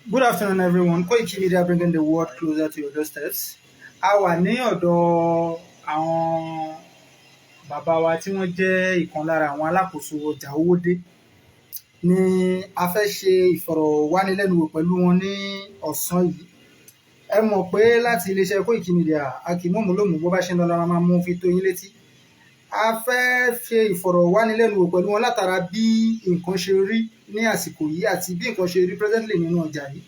Good afternoon, everyone. Koikimedia bringing the world closer to your doorsteps. A wà ní ọ̀dọ̀ àwọn bàbá wa tí wọ́n jẹ́ ìkan lára àwọn alákòóso ọjà Owode. Ni a fẹ́ ṣe ìfọ̀rọ̀wánilẹ́nuwò pẹ̀lú wọn ní ọ̀sán yìí. Ẹ mọ̀ pé láti iléeṣẹ́ Koikimedia, a kì í mọ̀mú lómù bó bá ṣe ń lọ la máa mú fi tó yín létí. A fẹ́ ṣe ìfọ̀rọ̀wánilẹ́nuwò pẹ̀lú wọn látara bí nǹkan ṣe rí ní àsìkò yìí àti bí nǹkan ṣe rí presently nínú ọjà yìí.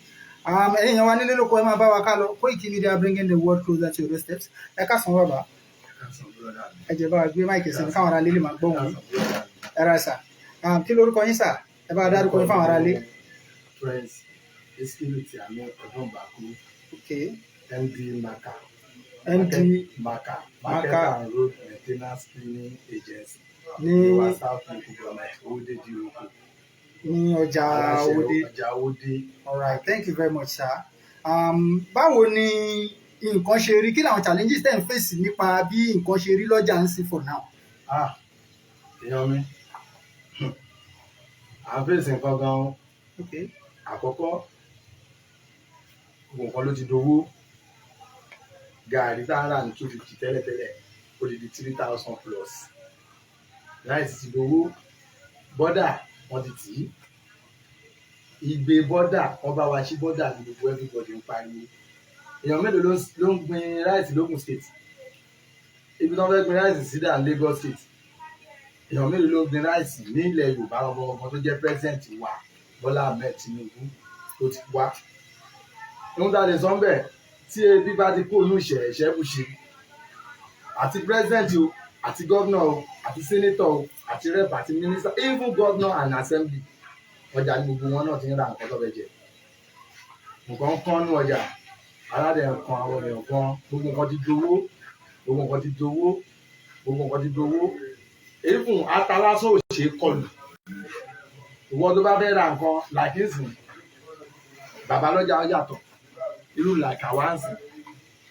Èèyàn wa nílé lóko ẹ máa bá wa ká lọ. Koikimedia bringing the world closer to your doorsteps. Ẹ káàsán bàbá. Ẹ jẹ́ bá wa gbé máìkì sí káwọn ará ilé lè máa gbọ́ wọn. Ẹ ra sà. Kí lorúkọ yín sà? Ẹ bá wa dárúkọ yín fáwọn ará ilé. Prince Eskiliti Ahmed Odunbaku. Okay. MD Maka. MD Maka. Market and Road Maintenance Cleaning Agency. Ní South Government Owode di oko. Ní ọjà Owode. Ọjà Owode. All right, thank you very much, sir. Báwo ni nǹkan ṣe rí? Kí làwọn challenges tẹ́ ń fèsì nípa bí nǹkan ṣe rí lọ́jà ń sìn for now? Èèyàn mi, à ń fèsì nǹkan gan-an. Okay. Àkọ́kọ́, gbogbo nǹkan ló ti dowó. Gààrí tá a rà ní 250 tẹ́lẹ̀tẹ́lẹ̀, ó di 3,000 plus. Ráìsì ti dowó. Bọ́dà wọ́n ti tì í. Ìgbé bọ́dà wọ́n bá wa ṣí bọ́dà ní gbogbo everybody ń pariwo. Èèyàn mélòó ló ń gbin ráìsì l'Ogun State? Ibi tí wọ́n fẹ́ gbin ráìsì sí dà ní Lagos State. Èèyàn mélòó ló ń gbin ráìsì ní ilẹ̀ Yorùbá ọmọ tó jẹ́ president wa Bọ́lá Ahmed Tinubu tó ti wá. Ohun tá a lè sọ bẹ́ẹ̀ tí ebi bá ti kó inú ìṣẹ́ bùṣe àti president o àti governor o àti senator o àti rep àti minister even governor and assembly ọjà ní gbogbo wọn náà ti ń ra nǹkan tó fẹ́ jẹ. Nǹkan kan nú ọjà aládẹ nǹkan àwọn èèyàn kan gbogbo nǹkan ti dowó gbogbo nǹkan ti dowó gbogbo nǹkan ti dowó. Even ata lásán ò ṣe é kọlù. Ìwọ tó bá fẹ́ ra nǹkan làkínsìn bàbá lọ́jà yàtọ̀ irú làkàwáǹsì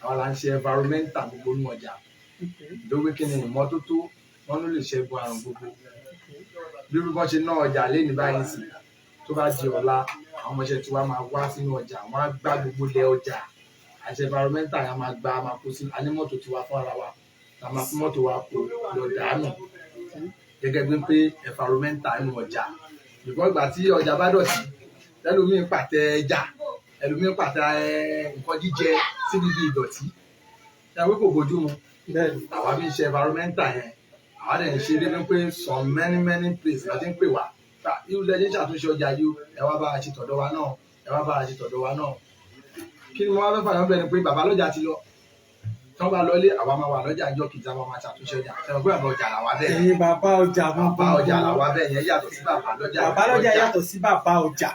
àwọn là ń ṣe environmental gbogbo nú ọjà lówó kí ni ìmọ́tótó wọn ló lè ṣẹ́gun àrùn gbogbo. Bí wọ́n ṣe ná ọjà lẹ́ni báyìí sí tó bá di ọ̀la àwọn ọmọọṣẹ́ tí wàá máa wá sínú ọjà wọ́n á gbá gbogbo lẹ̀ ọjà àti environmental yẹn máa gbá máa kó sí anímọ́tò tí wàá fún ara wa la máa fún mọ́tò wa kó lọ dànù gẹ́gẹ́ bí pé environmental nínú ọjà. Ìgbọ́n ìgbà tí ọjà bá dọ̀tí ẹlòmíín pàtẹ ẹja ẹlòmíín pàtẹ nǹkan jíjẹ síbi bí ìdọ̀tí ṣàwé kò bójú mu. Àwa bí ń ṣe environmental yẹn àwa dẹ̀ ń ṣe débi pé some many places láti ń pè wá irú lẹ́jẹ̀ ṣàtúnṣe ọjà yìí ẹ wá bá a ṣe tọ̀dọ̀ wa náà ẹ wá bá a ṣe tọ̀dọ̀ wa náà. Kí ni mo wá fẹ́ fàyàn bẹ́ẹ̀ ni pé bàbá lọ́jà ti lọ tí wọ́n bá lọ ilé àwa máa wà lọ́jà ìjọ kìí sábà máa ṣàtúnṣe ọjà ṣẹ̀wọ̀n pé bàbá ọjà làwa bẹ́ẹ̀. Ẹ̀yin bàbá ọjà bàbá ọjà làwa bẹ́ẹ̀ yẹn yàtọ̀ sí bàbá lọ́jà. Bàbá lọ́jà yàtọ̀ sí bàbá ọjà.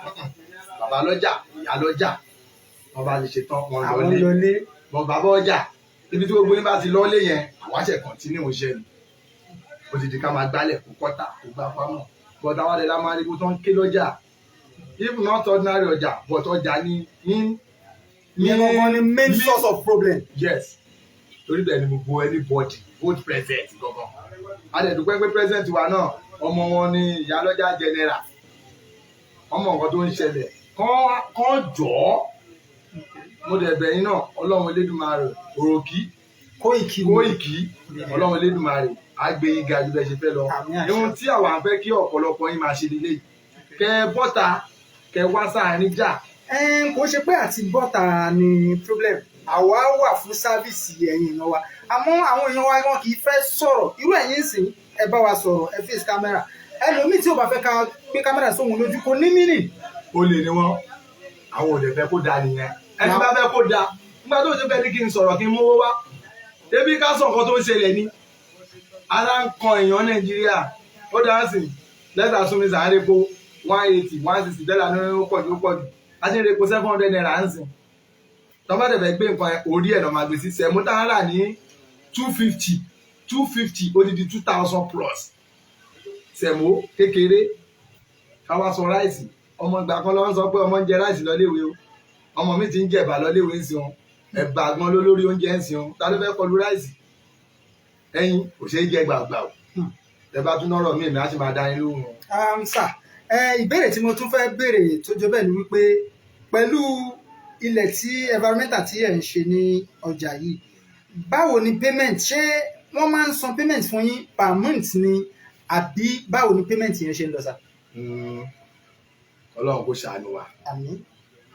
Bàbá lọ́jà ìyá lọ́jà wọ́n bá lè ṣetán wọn lọlé bọ̀ bàbá ọjà ibi tí gbogbo yín bá ti lọ́lé yẹn àwọn àṣẹ kọ̀ntínú iṣẹ́ ni ó ti di ká máa gbálẹ̀ kó kọ́tà kó gbá pamọ́ but àwọn àdẹ̀lá máa rí bó tó ń ké lọ́jà if not ordinary ọjà but ọjà ni ní main source of problem. Yes torí bẹ́ẹ̀ ni gbogbo anybody vote president gangan adẹ̀dùpẹ́ pé president wa náà ọmọ wọn ni ìyálọ́jà general ọmọ nǹkan tó ń ṣẹlẹ̀ kán jọ̀ọ́ mo dẹ̀ bẹ̀ yín náà ọlọ́run elédùmarè òròkì Kóìkì ọlọ́run elédùmarè àgbè yín ga jù bẹ́ẹ̀ ṣe fẹ́ lọ. Ohun tí àwa ń fẹ́ kí ọ̀pọ̀lọpọ̀ yín máa ṣe nílé yìí kẹ bọ́ta kẹ wá sáàrin jà. Kò ṣe pé àti bọ́ta ni problem àwa wà fún sáfíìsì ẹ̀yin èèyàn wa àmọ́ àwọn èèyàn wa wọn kì í fẹ́ sọ̀rọ̀ irú ẹ̀yin sìn ẹ bá wa sọ̀rọ̀ ẹ face camera ẹlòmíì tí ò bá fẹ́ ká gbé kámẹ́rà sóhun lójú kò ní mínì. Ó lè ní wọn àwọn ò lè fẹ́ kó dáa nìyẹn ẹni bá fẹ́ kó dáa nígbà tó ṣe fẹ́ ní kí n sọ̀rọ̀ kí n mówó wá ebi ká sọ nǹkan tó ń ṣẹlẹ̀ ni ara ń kan èèyàn Nàìjíríà ó dáa sí lẹ́tà súnmi sàárè po 180 160 dọ́là ní ó pọ̀ jù láti rí epo 700 naira ń sìn tọ́mọ́tẹ̀ fẹ́ gbé nǹkan orí ẹ̀ náà máa gbé sí sẹ́mu tá a rà ní 250 ó ti di 2000 plus sẹ́mu kékeré káwá sọ ráìsì ọmọ ìgbà kan lọ́wọ́ sọ pé ọmọ ń jẹ ráìsì lọ́léèwé o ọmọ mi ti ń jẹ̀bà lọ́léèwé ń sìn ẹ̀bà gan lórí oúnjẹ ń sìn ta ló fẹ́ kọlu ráìsì ẹyin kò ṣeé jẹ gbàgbà o ẹ bá tún lọ́rọ̀ mi èmi á sì máa dá yín lóhùn. Sà ìbéèrè tí mo tún fẹ́ béèrè tó jọ bẹ́ẹ̀ ni wípé pẹ̀lú ilẹ̀ tí environmental tí ẹ̀ ń ṣe ní ọjà yìí, báwo ni payment, ṣé wọ́n máa ń san payment fún yín per month ni àbí báwo ni payment yẹn ṣe ń lọ sà? Ọlọ́run kò ṣàánú wa. Àmín.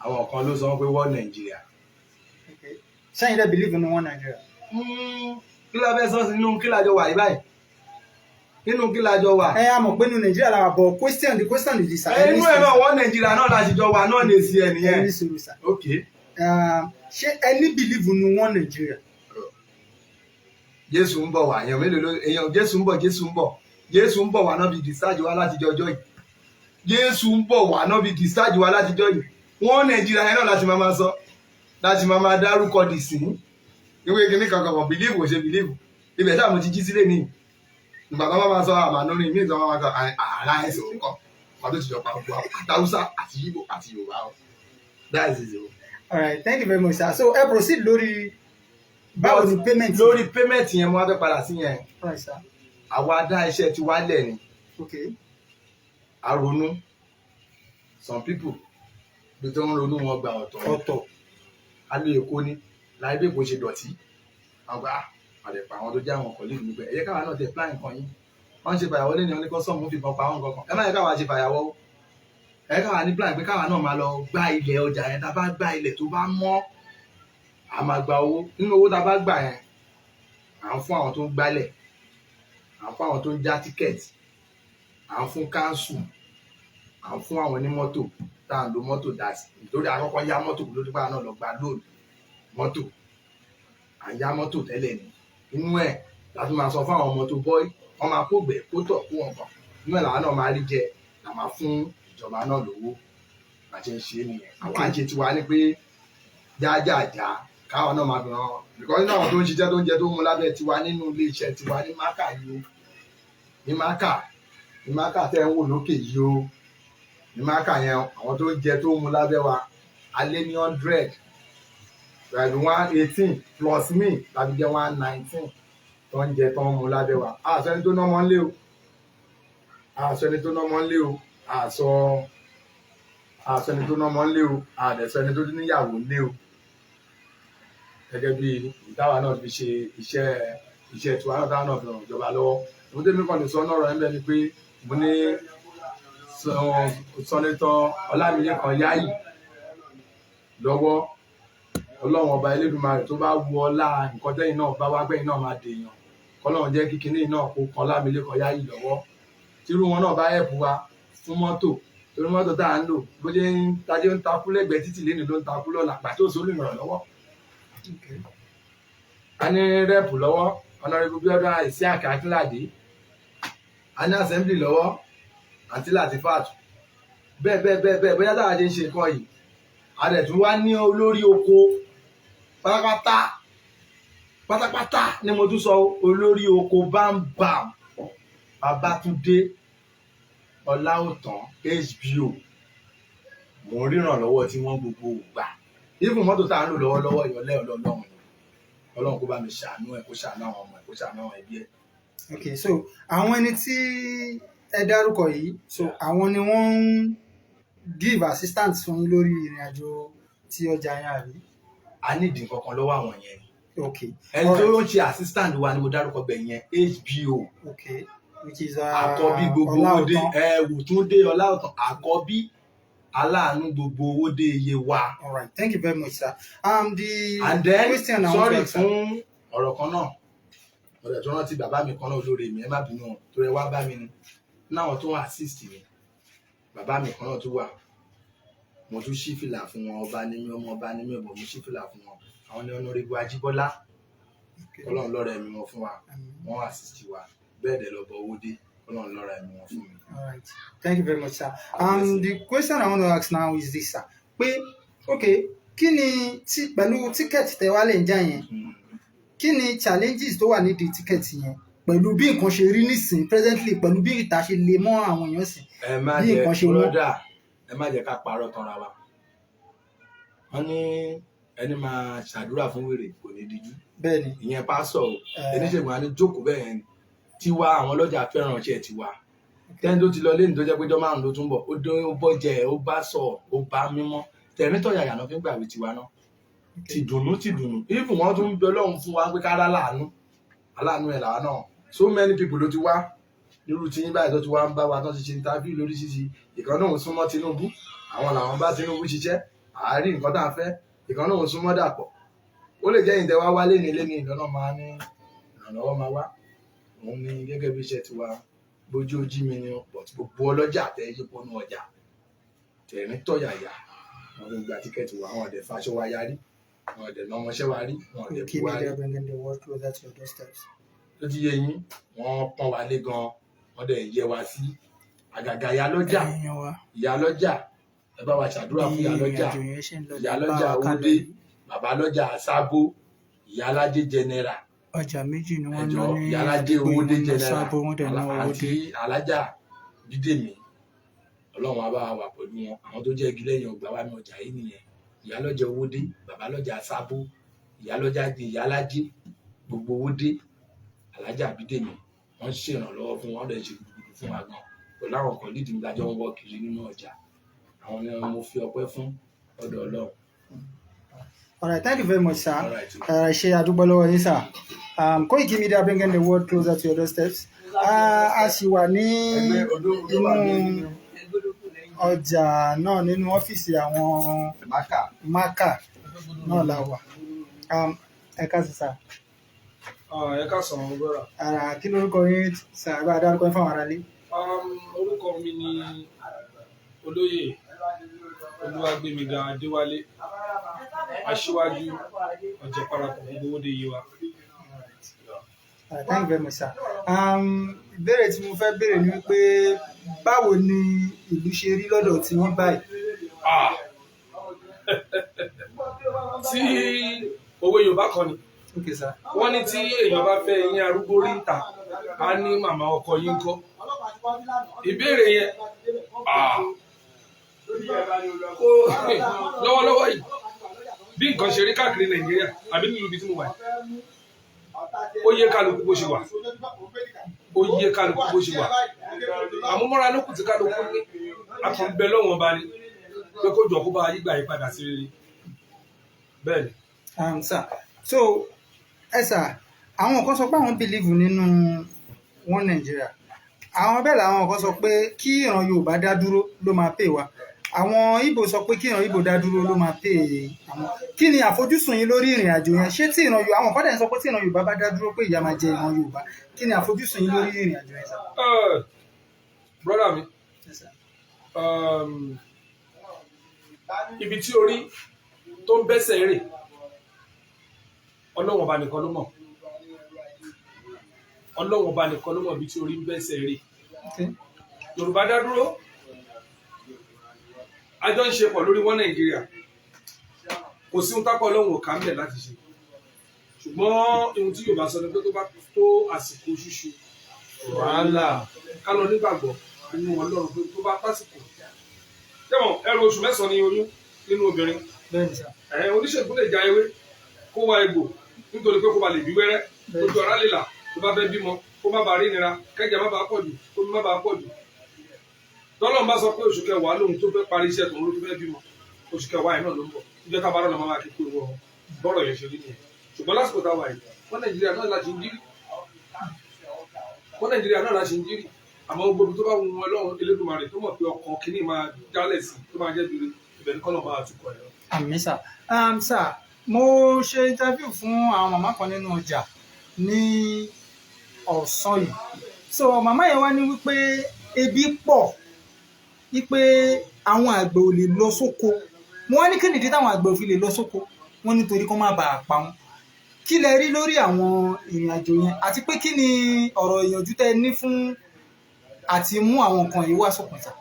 Àwọn kan ló sọ pé wọ́n Nàìjíríà. Ṣẹ́yìn dẹ̀ believe nínú wọn Nàìjíríà? Kí la fẹ́ sọ sí nínú kí lájọ wà yìí báyìí? Nínú kí lájọ wà? A mọ̀ pé nínú Nàìjíríà la wà, but the question is this. Inú ẹ̀ náà wọ́n Nàìjíríà náà láti jọ wà náà lè sí ẹ nìyẹn. Ẹni sọ̀rọ̀ sà. Ok. Ṣé ẹni believe nínú wọn Nàìjíríà? Jésù ń bọ̀ wá, èèyàn mélòó ló èèyàn Jésù ń bọ̀ wá náà bí discharge wá láti jọjọ́ yìí. Jésù ń bọ̀ wá náà bí discharge wá láti jọjọ́ yìí. Wọ́n Nàìjíríà yẹn náà láti máa sọ, láti máa dárúkọ dì sí. Ìwé kìíní kankan kan believe ò ṣe believe. Ibẹ̀ táà mo ti jí sílé ní. Ìgbà kan máa sọ àmàlórí ìmí ìtàn máa sọ àrà ẹ̀sìn òun kan. Wọ́n tó ti jọ pa gbogbo àtàwùsá àti Yíbò àti Yorùbá. That is it. All right, thank you very much sir. So ẹ proceed lórí báwo ni payment. Lórí payment yẹn mo wá fẹ́ padà sí yẹn. All right sir. Àwa dá iṣẹ́ ti wálẹ̀ ni. Okay. A ronú. Some people bí tó ń ronú wọn gba ọ̀tọ̀. A lo Èkó ni láì bí Èkó ṣe dọ̀tí. Àwọn gbà àdẹ̀pà àwọn tó jẹ́ àwọn ọkọ̀ lẹ́nu níbẹ̀. Ẹ̀yẹ káwa náà tẹ̀ plan nǹkan yín. Wọ́n ṣe fàyàwọ́ lẹ́nu ní kọ́sọ́ọ̀mù fi kan pa àwọn nǹkan kan. Ẹ má yẹ káwa ṣe fàyàwọ́. Ẹ káwa ní plan pé káwa náà máa lọ gbá ilẹ̀ ọjà yẹn. Tá a bá gbá ilẹ̀ tó bá mọ́, a máa gba owó. Nínú owó tá a bá gbà yẹn, à ń fún àwọn tó ń gbálẹ̀, à ń fún àwọn tó ń já tíkẹ́ẹ̀tì, à ń fún káńsù, à ń fún àwọn onímọ́tò tá à ń lo mọ́tò dá sí. Nítorí àkọ́kọ́ yá mọ́tò kó ló dé bá náà lọ gba lóònù mọ́tò. À ń yá mọ́tò tẹ́lẹ̀ ni. Inú ẹ̀ láti máa sọ fún àwọn ọmọ tó bọ́ wọ́n máa kó gbẹ̀ kó tọ̀ kó wọn kàn. Inú ẹ̀ làwọn náà máa rí jẹ, là máa fún ìjọba náà lówó. Bá ṣe ń ṣe é nìyẹn. Àwọn àjẹ tiwa ní pé jájájá káwọn náà máa fi hàn. Because náà tó ń ṣiṣẹ́ tó ń jẹ tó ń mu lábẹ́ tiwa nínú ilé iṣẹ́ tiwa ní mákà yìí o. Ní mákà tẹ́ ń wò lókè yìí o. Ní mákà yẹn àwọn tó ń jẹ tó ń mu lábẹ́ wa alẹ́ ní 100. Pẹ̀lú 118 plus me tàbí jẹ́ 119 tó ń jẹ tó ń mu lábẹ́ wa. Àṣẹni tó ná mọ́ ń lé o. Àṣẹni tó ná mọ́ ń lé o. Àṣẹni tó ná mọ́ ń lé o. Àdẹ̀sẹni tó níyàwó ń lé o. Gẹ́gẹ́ bí ìtawà náà fi ṣe iṣẹ́ tiwa náà táwọn náà fi ràn ìjọba lọ́wọ́. Mo tẹ́lẹ̀ kan lè sọ náà rọ̀ ẹ́ bẹ́ẹ̀ ni pé mo ní sọ́nẹ́tọ̀ Ọlámilékan Yáyì lọ́wọ́. Ọlọ́run ọba Elédùmarè tó bá wu ọlá nǹkan tẹ́yìn náà bá wá gbẹ̀yìn náà máa dèèyàn. Kọ́lọ́run jẹ́ kíkiní náà kó kan Ọlámilékan Yáyì lọ́wọ́. Tírú wọn náà bá ẹ̀pù wa fún mọ́tò. Torí mọ́tò tá à ń lò bó ṣe ń tajé ń takú lẹ́gbẹ̀ẹ́ títì lénìí ló ń takú lọ́la pàtó sólù ìrànlọ́wọ́. A ní rẹ́pù lọ́wọ́ Honorable Bíọ́dún àìsí Akínládé. A ní assembly lọ́wọ́ àǹtí Latifat. Bẹ́ẹ̀ bóyá táwa ṣe ń ṣe nǹkan yìí. A dẹ̀ tún wá ní olórí oko pátápátá ni mo tún sọ olórí oko bámbàm Babátúndé Ọláòtán HBO. Mo ń ríran lọ́wọ́ tí wọ́n gbogbo gbà. Even mọ́tò tá à ń lò lọ́wọ́lọ́wọ́ ìyọlẹ́ Ọlọ́run ni. Ọlọ́run kó bá mi ṣàánú ẹ̀ kó ṣàánú àwọn ọmọ ẹ̀ kó ṣàánú àwọn ẹbí ẹ̀. Okay, so àwọn ẹni tí ẹ dárúkọ yìí, so àwọn ni wọ́n ń give assistance fún yín lórí ìrìn àjò tí ọjà yẹn àbí? A ní ìdí kankan lọ́wọ́ àwọn yẹn. Okay. Ẹni tó ń ṣe assistant wa ni mo dárúkọ bẹ̀ yẹn HBO. Okay. Which is àkọ́bí gbogbo Owode Wòtúndé Ọláòtán àkọ́bí aláàánú gbogbo Owode iye wa. All right, thank you very much sir. And then sorry fún ọ̀rọ̀ kan náà ọ̀rẹ́ tó rántí bàbá mi kan náà olóore mi ẹ má bínú tó rẹ wá bá mi ni náà tó assist mi bàbá mi kan náà tó wà mo tún ṣí fìlà fún wọn ọba ní mi ọmọ ọba ní mi ọmọ mo ṣí fìlà fún wọn àwọn ní Honorable Ajíbọ́lá Ọlọ́run lọ́rọ̀ ẹ̀mí wọn fún wa wọ́n assist wa bẹ́ẹ̀ dẹ̀ lọ́bọ̀ Owode Ọlọ́run lọ́rọ̀ ẹ̀mí wọn fún mi. All right, thank you very much sir. The question I want to ask now is this sir pé okay kí ni pẹ̀lú tíkẹ́ẹ̀tì tẹ wá lè ń jà yẹn kí ni challenges tó wà nídìí tíkẹ́ẹ̀tì yẹn pẹ̀lú bí nǹkan ṣe rí nísìn presently pẹ̀lú bí ìta ṣe lè mọ́ àwọn èèyàn sí bí nǹkan ṣe wọ́n. Ẹ má jẹ́ ká parọ́ tanra wa wọ́n ní ẹni máa ṣàdúrà fún wèrè kò ní díjú bẹ́ẹ̀ni ìyẹn pásọ̀ oníṣègùn àní jókòó bẹ́ẹ̀ yẹn tiwa àwọn ọlọ́jà fẹ́ràn ọṣẹ́ tiwa tẹ́ni tó ti lọ lẹ́yìn tó jẹ́ pé jọ́ márùn-ún ló tún bọ̀ ó bọ́ jẹ ó bá sọ ó bá mímọ́ tẹ̀rín tọ̀yàyà náà fi ń gbàwé tiwa náà ti dùnnú even wọ́n tún ń bẹ Ọlọ́run fún wa pé ká rá aláàánú ẹ̀ làwa náà so many people ló ti wá nírú tí yín báyìí tó ti wá ń bá wa tó ti ṣe interview lóríṣiríṣi ìkan náà ń súnmọ́ Tinubu àwọn làwọn bá Tinubu ṣiṣẹ́ àárín nǹkan tá a fẹ́ ìkan náà ń súnmọ́ Dàpọ̀ ó lè jẹ́ ìtẹ́wá wá léni ìdáná máa ní ìrànlọ́wọ́ máa wá òun ni gẹ́gẹ́ bí iṣẹ́ tiwa bójú ojí mi ni gbogbo ọlọ́jà tẹ yípo ní ọjà tẹ̀rín tọ̀yàyà wọn ló gba tíkẹ́ẹ̀tì wa àwọn ọ̀dẹ̀ faṣọ wa yarí àwọn ọ̀dẹ̀ náà ọmọọṣẹ́ wa rí wọn ọ̀dẹ̀ kú wa rí ló ti yé yín wọ́n pọ́n wa lé gan wọ́n dẹ̀ yẹ wa sí àgàgà ìyá lọ́jà ẹ bá wa ṣàdúrà fún ìyá lọ́jà Owode bàbá lọ́jà Sábó ìyá alájẹ jẹnẹra ọjà méjì ni wọ́n ná ní ìyá alájẹ Owode jẹnẹra àti alájà Bídèmí Ọlọ́run á bá wa pẹ̀lú wọn àwọn tó jẹ́ igi lẹ́yìn ọgbà wa ní ọjà yìí nìyẹn ìyá lọ́jà Owode bàbá lọ́jà Sábó ìyá lọ́jà di ìyá alájẹ gbogbo Owode alájà Bídèmí wọ́n ṣèrànlọ́wọ́ fún wọn lè ṣe gbogbo fún wa gan pẹ̀lú àwọn kan lídìí nígbàjọ́ wọn wọ́ kiri nínú ọjà àwọn ni mo fi ọpẹ́ fún ọ̀dọ̀ Ọlọ́run. All right, thank you very much, sir. Ṣe àdúgbò lọ́wọ́ yín, sir. Koikimedia bringing the world closer to your doorsteps. A sì wà ní inú ọjà náà nínú ọ́fíìsì àwọn Maka náà la wà. Ẹ káàsán, sir. Ẹ káàsán brother. Kí lórúkọ yín, sir? Bá a dárúkọ yín fáwọn aráalé. Orúkọ mi ni Olóyè Olúwagbémiga Adéwálé aṣíwájú ọjà parapọ̀ gbogbo Owode yìí wa. Thank you very much, sir. Ìbéèrè tí mo fẹ́ béèrè ni wípé báwo ni ìlú ṣe rí lọ́dọ̀ tí wọ́n báyìí? Tí òwe Yorùbá kan ni Okay, sir. wọ́n ní tí èèyàn bá fẹ́ eyín arúgbó rí ìta á ní màmá ọkọ yín kọ́. Ìbéèrè yẹn lọ́wọ́lọ́wọ́ yìí bí nǹkan ṣe rí káàkiri Nàìjíríà àbí nílùú ibi tí mo wà ó yé kálukú bó ṣe wà àmúmọ́ra lókùn tí kálukú ní akọ̀ǹbẹ lọ́wọ́n bá ní pé kó jọ kó bá yígbà yí padà sí rere bẹ́ẹ̀ ni. Sir, so sir, àwọn kan sọ pé àwọn believe nínú wọn Nàìjíríà àwọn bẹ́ẹ̀ làwọn kan sọ pé kí ìran Yorùbá dá dúró ló máa pè wá àwọn Ìgbò sọ pé kí ìran Ìgbò dá dúró ló máa pè àwọn kí ni àfojúsùn yín lórí ìrìn àjò yẹn ṣé tí ìran Yorùbá àwọn kan dẹ̀ ń sọ pé tí ìran Yorùbá bá dá dúró pé ìyà máa jẹ ìran Yorùbá kí ni àfojúsùn yín lórí ìrìn àjò yẹn, sir? Brother mi ibi tí orí tó ń bẹ́sẹ̀ rè Ọlọ́run ọba nìkan ló mọ̀ ibi tí orí ń bẹ́sẹ̀ rè. Yorùbá dá dúró àjọ ń ṣe pọ̀ lórí wọn Nàìjíríà kò sí ohun tápọ̀ Ọlọ́run ò ká ń bẹ̀ láti ṣe ṣùgbọ́n ohun tí Yorùbá sọ ni pé tó bá tó àsìkò ṣíṣe wàhálà ká lọ nígbàgbọ́ nínú Ọlọ́run pé tó bá tásìkò tẹ́wọ̀n ẹrù oṣù mẹ́sàn-án ní oyún nínú obìnrin oníṣègùn lè já ewé kó wá egbò nítorí pé kó ba lè bí wẹ́rẹ́ ojú ara lè là tó bá fẹ́ bímọ kó má bàa rí nira kẹ́jẹ̀ má bàa pọ̀ jù kó má bàa pọ̀ jù tọ́lọ́run bá sọ pé oṣù kẹwàá lóhun tó fẹ́ parí iṣẹ́ tòun ló tó fẹ́ bímọ oṣù kẹwàá yìí náà ló ń bọ̀ níjọ́ tá a bá rọ̀ lọ́mọ máa kékeré wọ bọ́rọ̀ yẹn ṣe rí nìyẹn ṣùgbọ́n lásìkò táwa yìí wọ́n Nàìjíríà náà la ṣe ń jírí àmọ́ gbogbo tó bá wù wọn Ọlọ́run Elédùmarè tó mọ̀ pé ọkàn kìíní máa jálẹ̀ sí tó máa jẹ́ bìrì ibẹ̀ ní kọ́nà máa tukọ̀ ẹ̀. Àmín, sir. Sir, mo ṣe interview fún àwọn màmá kan nínú ọjà ní ọ̀sán yìí so màmá yẹn wá ní wípé ebi pọ̀ wípé àwọn àgbẹ̀ ò lè lọ sóko mo wá ní kí nìdí táwọn àgbẹ̀ ò fi lè lọ sóko wọ́n nítorí kó má bàa pa wọ́n kí lẹ rí lórí àwọn ìrìn àjò yẹn àti pé kí ni ọ̀rọ̀ ìyànjú tẹ́ ní fún àti mú àwọn nǹkan yìí wá sókun sà.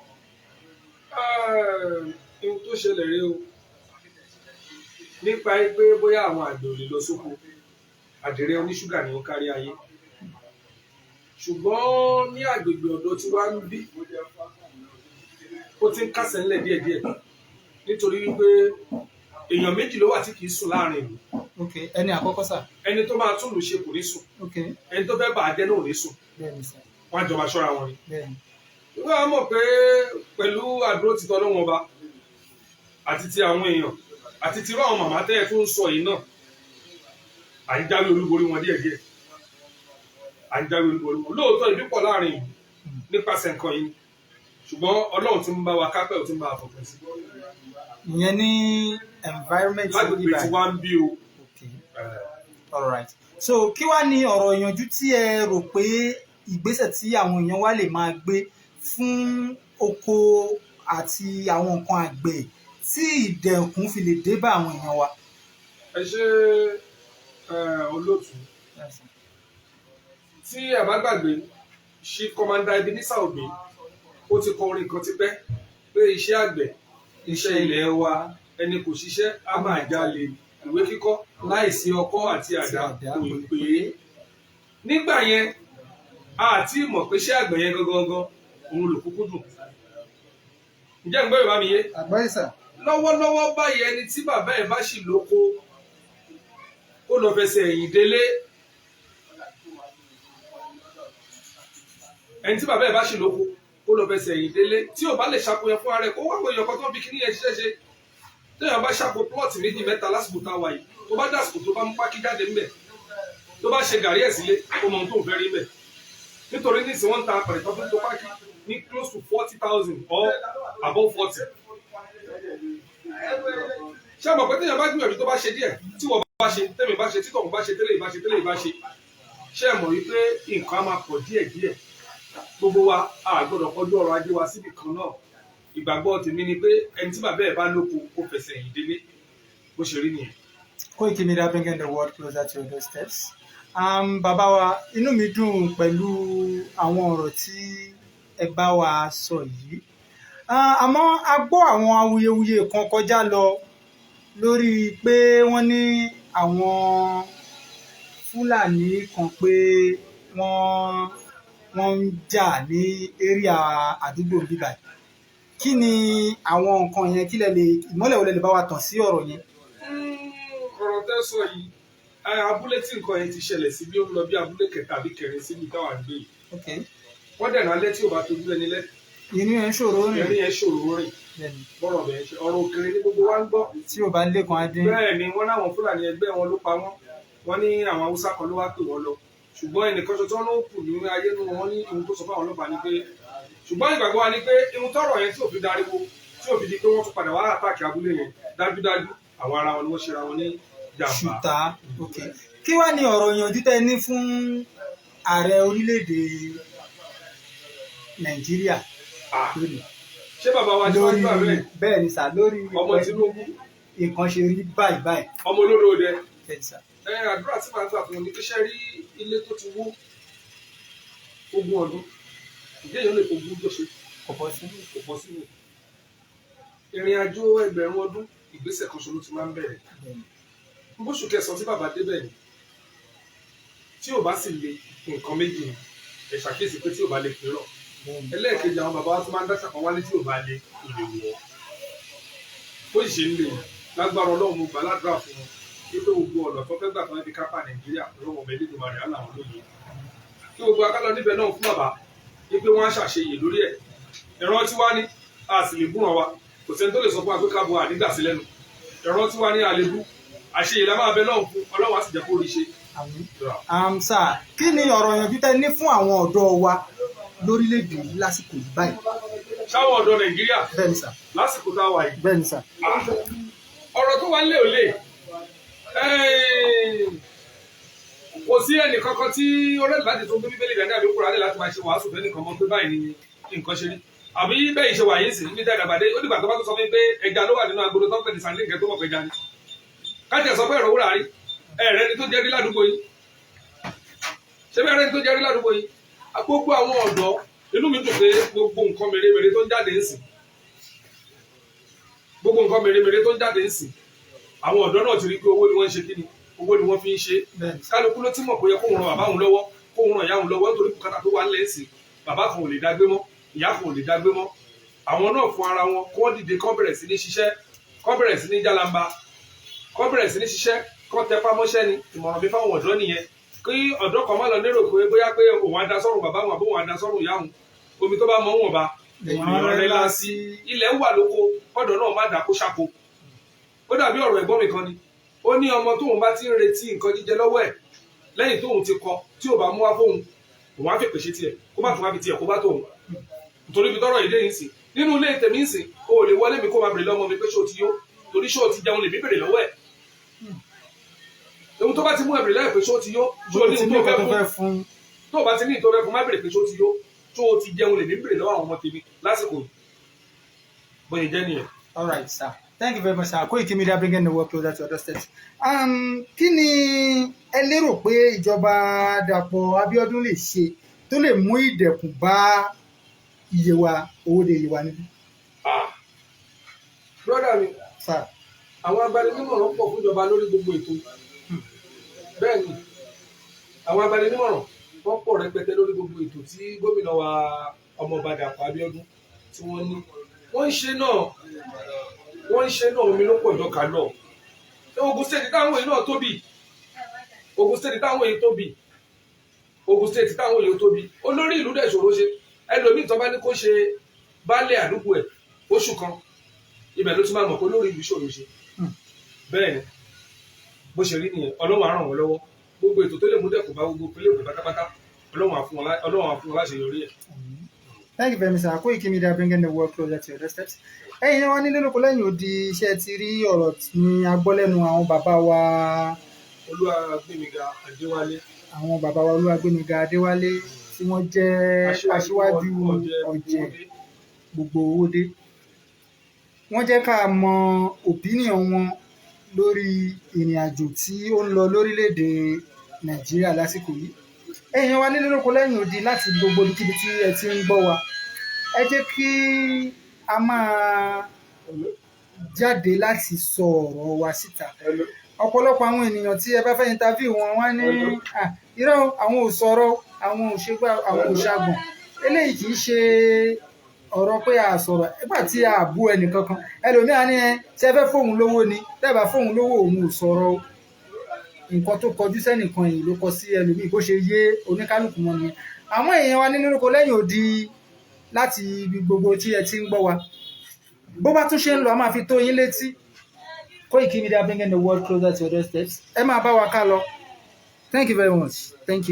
Ohun tó ṣẹlẹ̀ rí o nípa pé bóyá àwọn àgbẹ̀ ò lè lọ sóko àdìrẹ oníṣúgà ni ó kárí ayé ṣùgbọ́n ní àgbègbè ọ̀dọ̀ tí wàá ń bí ó ti ń kásẹ̀ ńlẹ̀ díẹ̀díẹ̀ nítorí wípé èèyàn méjì ló wà tí kì í sùn láàrin ìlú. Ẹni àkọ́kọ́ sà. Ẹni tó máa tún lù ṣe kò ní sùn. Ẹni tó fẹ́ bà á jẹ́ náà ò ní sùn. Wọ́n á jọ máa ṣọ́ra wọn ni. Wọ́n á mọ̀ pé pẹ̀lú àdúró títọ́ lọ́wọ́n ọba àti ti àwọn èèyàn àti ti irú àwọn màmá tẹ́yẹ tó ń sọ yìí náà àìjáwé olúborí wọn díẹ̀díẹ̀ àìjáwé olúborí wọn lóòótọ́ ìbí pọ̀ láàrin yìí nípasẹ̀ nǹkan yìí ṣùgbọ́n Ọlọ́run ti ń bá wa kápẹ́ ò ti ń bá wa fọkàn sí. ìyẹn ní environment lágbègbè tí wàá ń bí o. All right. So kí wá ní ọ̀rọ̀ ìyànjú tí ẹ rò pé ìgbésẹ̀ tí àwọn èèyàn wa lè máa gbé fún oko àti àwọn nǹkan àgbẹ̀ tí ìdẹ̀kùn fi lè dé bá àwọn èèyàn wa? Ẹ ṣe olóòtú tí ẹ bá gbàgbé Chief Commander Ebenezer Obey ó ti kọ orin kan ti pẹ́ pé iṣẹ́ àgbẹ̀ iṣẹ́ ilẹ̀ wa ẹni kò ṣiṣẹ́ á máa jalè ìwé kíkọ́ láìsí ọkọ́ àti àdá kò pé nígbà yẹn àti mọ̀ pé iṣẹ́ àgbẹ̀ yẹn gangan òun ló kúkú dùn. Ǹjẹ́ ń gbọ́ Yorùbá mi yé? Àgbáyésà. Lọ́wọ́lọ́wọ́ báyìí ẹni tí bàbá ẹ̀ bá ṣì lóko ó lọ fẹsẹ̀ ẹ̀yìn délé. Ẹni tí bàbá ẹ̀ bá ṣì lóko ó lọ fẹsẹ̀ ẹ̀yìn délé tí ò bá lè ṣàkóyọ fún ara ẹ̀ kó wá pé èèyàn kan tó fi kíní yẹn ṣiṣẹ́ ṣe. Téèyàn bá ṣàkó plọ́ọ̀tì méjì mẹ́ta lásìkò tá a wà yìí tó bá dàsìkò tó bá mú pákí jáde ńbẹ̀ tó bá ṣe gàrí ẹ̀ sílé ó mọ ohun tó ń fẹ́ rí ńbẹ̀. Nítorí ní ìsìn wọ́n ń ta apẹ̀rẹ̀ tó tó pákí ní close to 40,000 or above 40. Ṣé àmọ̀ pé téèyàn bá gbìyànjú tó bá ṣe díẹ̀ tí wọ́n bá ṣe tẹ́mi bá ṣe títọ̀ bá ṣe tẹ́lẹ̀ ìbá ṣe tẹ́lẹ̀ ìbá ṣe ṣé ẹ mọ̀ wípé nǹkan á máa pọ̀ díẹ̀díẹ̀ gbogbo wa a gbọ́dọ̀ kọjú ọrọ̀ ajé wa síbì kan náà ìgbàgbọ́ tèmi ni pé ẹni tí bàbá ẹ̀ bá lóko kó fẹsẹ̀ yìn délé bó ṣe rí nìyẹn. Koikimedia bringing the world closer to your doorsteps. Bàbá wa inú mi dùn pẹ̀lú àwọn ọ̀rọ̀ tí ẹ bá wa sọ yìí àmọ́ a gbọ́ àwọn awuyewuye kan kọjá lọ lórí pé wọ́n ní àwọn Fúlàní kan pé wọ́n ń jà ní area àdúgbò bíbá. Kí ni àwọn nǹkan yẹn kí lẹ lè ìmọ́lẹ̀ wo lẹ lè bá wa tàn sí ọ̀rọ̀ yẹn? Ọ̀rọ̀ tẹ́ sọ yìí abúlé tí nǹkan yẹn ti ṣẹlẹ̀ sí bí ó ń lọ bí abúlé kẹta àbí kẹrin síbi táwa ń gbé yìí. Wọ́n dẹ̀ nálẹ́ tí ò bá tójú ẹni lẹ́. Ìrìn yẹn ṣòro rìn. Ìrìn yẹn ṣòro rìn. Bọ́rọ̀ bẹ̀rẹ̀ ṣe ọ̀rọ̀ òkèrè ní gbogbo wa ń gbọ́. Tí ò bá lé kan á dín. Bẹ́ẹ̀ ni wọ́n láwọn Fúlàní ẹgbẹ́ wọn ló pa wọ́n. Wọ́n ní àwọn Haúsá kan ló wá pè wọ́n lọ. Ṣùgbọ́n ẹnìkan ṣoṣo ló kù ní ayé nu wọn ní ohun tó sọ fún àwọn ọlọ́pàá ni pé ṣùgbọ́n ìgbàgbọ́ wa ni pé ohun tọ́rọ̀ yẹn tí ò fi dariwo tí ò fi di pé wọ́n tún padà wá àtàkì abúlé yẹn dájúdájú àwọn ara wọn ni wọ́n ṣera wọn ní jàmbá. Ṣùtá kí wá ní ọ̀rọ̀ ìyànjú tẹ́ ní fún ààrẹ orílẹ̀-èdè Nàìjíríà lónìí? Ṣé bàbá wa ti wá gbà bẹ́ẹ̀? Bẹ́ẹ̀ ni sà lórí ọmọ Tinubu nǹkan ṣe rí báyìí. Ọmọ olódò dẹ. Àdúrà tí màá gbà fún wọn ni pé ṣe rí ilé tó ti wó 20 ọdún ìjẹ́ èèyàn lè fogún jọ́ṣe kò bọ́ sínú ìrìn àjò ẹgbẹ̀rún ọdún ìgbésẹ̀ kan ṣoṣo ti máa ń bẹ̀rẹ̀. Bóṣù kẹsàn-án tí bàbá débẹ̀ ni tí ò bá sì le nǹkan méjì ni ẹ ṣàkíyèsí pé tí ò bá le pè rọ̀ ẹlẹ́ẹ̀kejì àwọn bàbá wa tó máa ń dáṣà kan wálé tí ò bá le ìlè wọ̀ bó sì ṣe ń lè lágbára Ọlọ́run mo gbà ládùúrà fún wọn wípé gbogbo ọ̀nà tó fẹ́ gbà tó fi kápá Nàìjíríà lọ́wọ́ ọmọ ẹlẹ́dùn rẹ̀ á làwọn lóye kí gbogbo akálọ níbẹ̀ náà fún bàbá wípé wọ́n á ṣàṣeyè lórí ẹ̀ ẹ̀rọ tí wá ní a sì lè búràn wa kò sẹ́ni tó lè sọ fún wa pé ká bo àdídà sí lẹ́nu ẹ̀rọ tí wá ní àlebú àṣeyè la máa bẹ náà fún Ọlọ́run á sì jẹ́ kó rí ṣe. Sà kí ni ọ̀rọ̀ ìyànjú tẹ́ ní fún àwọn ọ̀dọ́ wa lórílẹ̀-èdè yìí lásìkò yìí báyìí? Ṣáwọn ọ̀dọ́ Nàìjíríà bẹ́ẹ̀ni sà lásìkò tá a wà yìí. Bẹ́ẹ̀ni sà. Ọ̀rọ̀ tó wà ń lé ò lè kò sí ẹnì kankan tí ọ̀rẹ́ láti tó ń gbé Bíbélì dání àbí Kùránì láti máa ṣe wàásù fẹ́ nìkan mọ́ pé báyìí ni nǹkan ṣe rí àbí bẹ́ẹ̀ ṣe wà yín sí níbi dàgbàdé ó dìgbà tó bá tó sọ fún mi pé ẹja ló wà nínú agolo tó ń pè ní sàndé nǹkan tó mọ̀ pé ẹja ni kájà sọ pé ẹ̀rọ wúrà rí ẹ̀rẹ́ ni tó jẹ́ rí ládùúgbò yìí ṣé bẹ́ẹ̀ rẹ́ ni tó jẹ́ rí ládùúgbò yìí gbogbo àwọn ọ̀dọ́ inú mi dùn pé gbogbo nǹkan mèremère tó ń jáde ń sìn gbogbo nǹkan mèremère tó ń jáde ń sìn àwọn ọ̀dọ́ náà ti rí pé owó ni wọ́n ń ṣe kí ni owó ni wọ́n fi ń ṣe kálukú ló ti mọ̀ pé yẹ kóun ran bàbá òun lọ́wọ́ kóun ran ìyá òun lọ́wọ́ nítorí bùkátà tó wà ńlẹ̀ sí bàbá kan ò lè dágbé mọ́ ìyá kan ò lè dágbé mọ́ àwọn náà fún ara wọn kó dìde kó bẹ̀rẹ̀ sí ní ṣiṣẹ́ kó bẹ̀rẹ̀ sí ní jálamba kó bẹ̀rẹ̀ sí ní ṣiṣẹ́ kó tẹpá mọ́ṣẹ́ ni ìmọ̀ràn mi fáwọn ọ̀dọ́ nìyẹn kí ọ̀dọ́ kan má lọ lérò pé bóyá pé òun á da sọ́rùn bàbá òun àbó òun á da sọ́rùn ìyá òun omi tó bá mọ òun ọba ènìyàn rẹ̀ lásì ilẹ̀ wà lóko ọ̀dọ̀ náà má dàkó ṣàkó ó dàbí ọ̀rọ̀ ẹ̀gbọ́n mi kan ni ó ní ọmọ tóun bá ti ń retí nǹkan jíjẹ lọ́wọ́ ẹ̀ lẹ́yìn tóun ti kọ tí ò bá mú wá fóun òun á fi pèsè tiẹ̀ kó bá tún wá fi tiẹ̀ kó bá tóun nítorí ibi tọ́rọ̀ ìdè yìí sìn nínú ilé tèmi ń sìn o ò lè wọlé mi kó máa bèrè lọ́mọ mi pé ṣé o ti yó torí ṣé o ti jẹun lè mí bèrè lọ́wọ́ ẹ̀ ohun tó bá ti mú ẹ̀bìrì lẹ́yìn pé ṣé o ti yó ṣé o ní ohun tó fẹ́ fún tó o bá ti ní ìtọ́ fẹ́ fún má bèrè pé ṣé o ti yó ṣé o ti jẹun lè mí bèrè lọ́wọ́ àwọn ọmọ tèmi lásìkò yìí bóyá jẹ́ nìyẹn. All right, sir. Thank you very much, sir. Koikimedia bringing the work closer to other states. Kí ni ẹ lérò pé ìjọba Dàpọ̀ Abíọ́dún lè ṣe tó lè mú ìdẹ̀kùn bá iye wa Owode iye wa níbí? Brọ́dà mi, Sir. àwọn agbaninímọ̀ràn pọ̀ fún ìjọba lórí gbogbo ètò. Bẹ́ẹ̀ ni, àwọn agbaninímọ̀ràn wọ́n pọ̀ rẹpẹtẹ lórí gbogbo ètò tí gómìnà wa ọmọọba Dàpọ̀ Abíọ́dún tí wọ́n ní. Wọ́n ń ṣe náà omi ló pọ̀ jọkà lọ. Ogun state táwọn èyí náà tóbi. Ogun state táwọn èyí tóbi. Ogun state táwọn èyí tóbi. Olórí ìlú dẹ̀ ṣòro ṣe. Ẹlòmíì tó bá ní kó ṣe baálẹ̀ àdúgbò ẹ̀ oṣù kan. Ibẹ̀ ló ti máa mọ̀ pé olórí ìlú ṣòro ṣe. Bẹ́ẹ̀ ni, bó ṣe rí nìyẹn, Ọlọ́run á ràn wọ́n lọ́wọ́. Gbogbo ètò tó lè mú dẹ̀kùn bá gbogbo ìpínlẹ̀ Ògùn pátápátá, Ọlọ́run á fún wọn láṣeyọrí ẹ̀. Thank you very much, sir. Koikimedia bringing the world closer to your doorsteps. Ẹ̀yin wa nílé lóko lẹ́yìn odi iṣẹ́ ti rí ọ̀rọ̀ ní agbọ́lẹ́nu àwọn bàbá wa Olúwagbémiga Adéwálé. Àwọn bàbá wa Olúwagbémiga Adéwálé tí wọ́n jẹ́ aṣíwájú ọ̀jẹ̀ gbogbo Owode. Wọ́n jẹ́ ká mọ opinion wọn lórí ìrìn àjò tí ó ń lọ lórílẹ̀‐èdè Nàìjíríà lásìkò yìí. Ẹ̀yin wa nílé lóko lẹ́yìn odi láti gbogbo ibikíbi tí ẹ ti ń gbọ́ wa. Ẹ jẹ́ kí a máa jáde láti sọ ọ̀rọ̀ wa síta. Ọ̀pọ̀lọpọ̀ àwọn ènìyàn tí ẹ bá fẹ́ interview wọn wá ní irọ́ àwọn ò sọ̀rọ̀ àwọn ò ṣègbà àwọn ò ṣàgbọ̀n. Eléyìí kì í ṣe ọ̀rọ̀ pé a sọ̀rọ̀ nígbà tí a bú ẹnì kankan. Ẹlòmíràn ní ṣé ẹ fẹ́ fóun lówó ni tẹ́ẹ̀bà fóun lówó òun ò sọ̀rọ̀ o. Nǹkan tó kọjú sẹ́nìkan yìí ló kọ sí ẹlòmíì bó ṣe yé oníkálùkù wọn nìyẹn. Àwọn èèyàn wa nínú lóko lẹ́yìn odi láti ibi gbogbo tí ẹ ti ń gbọ́ wa. Bó bá tún ṣe ń lọ a máa fi tó yín létí. Koikimedia bringing the world closer to your doorsteps. Ẹ máa bá wa ká lọ. Thank you very much. Thank you.